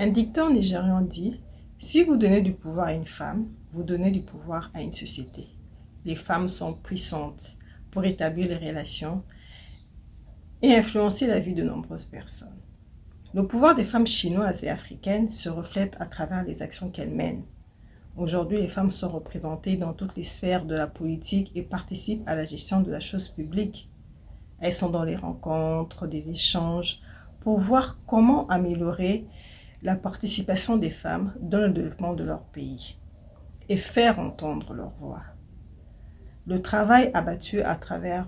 Un dicton nigérian dit: si vous donnez du pouvoir à une femme, vous donnez du pouvoir à une société. Les femmes sont puissantes pour établir les relations et influencer la vie de nombreuses personnes. Le pouvoir des femmes chinoises et africaines se reflète à travers les actions qu'elles mènent. Aujourd'hui, les femmes sont représentées dans toutes les sphères de la politique et participent à la gestion de la chose publique. Elles sont dans les rencontres, des échanges, pour voir comment améliorer la participation des femmes dans le développement de leur pays et faire entendre leur voix. Le travail abattu à travers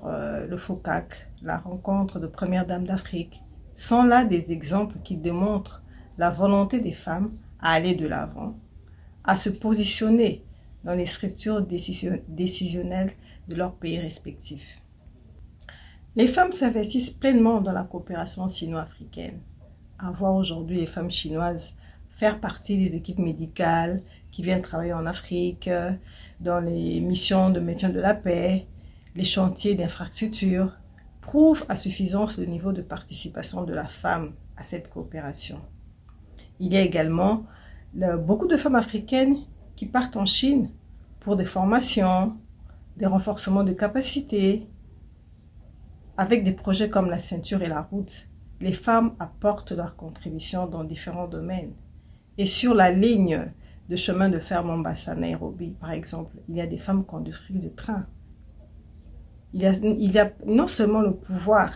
le FOCAC, la rencontre de Première Dame d'Afrique, sont là des exemples qui démontrent la volonté des femmes à aller de l'avant, à se positionner dans les structures décisionnelles de leurs pays respectifs. Les femmes s'investissent pleinement dans la coopération sino-africaine. À voir aujourd'hui les femmes chinoises faire partie des équipes médicales qui viennent travailler en Afrique, dans les missions de maintien de la paix, les chantiers d'infrastructure, prouvent à suffisance le niveau de participation de la femme à cette coopération. Il y a également beaucoup de femmes africaines qui partent en Chine pour des formations, des renforcements de capacités. Avec des projets comme la ceinture et la route, les femmes apportent leur contribution dans différents domaines. Et sur la ligne de chemin de fer Mombasa-Nairobi, par exemple, il y a des femmes conductrices de train. Il y a non seulement le pouvoir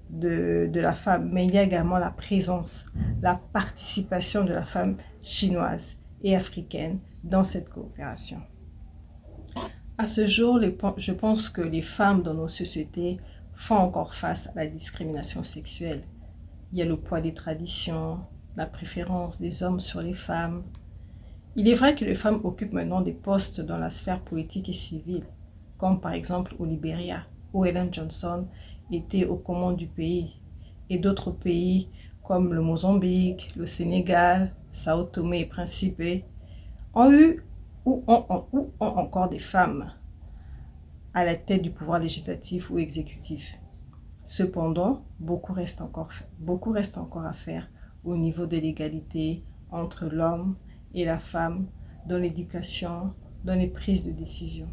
de la femme, mais il y a également la présence, la participation de la femme chinoise et africaine dans cette coopération. À ce jour, je pense que les femmes dans nos sociétés font encore face à la discrimination sexuelle. Il y a le poids des traditions, la préférence des hommes sur les femmes. Il est vrai que les femmes occupent maintenant des postes dans la sphère politique et civile, comme par exemple au Libéria, où Ellen Johnson était aux commandes du pays, et d'autres pays comme le Mozambique, le Sénégal, Sao Tomé et Principe ont eu ou ont encore des femmes à la tête du pouvoir législatif ou exécutif. Cependant, beaucoup reste encore à faire au niveau de l'égalité entre l'homme et la femme dans l'éducation, dans les prises de décision.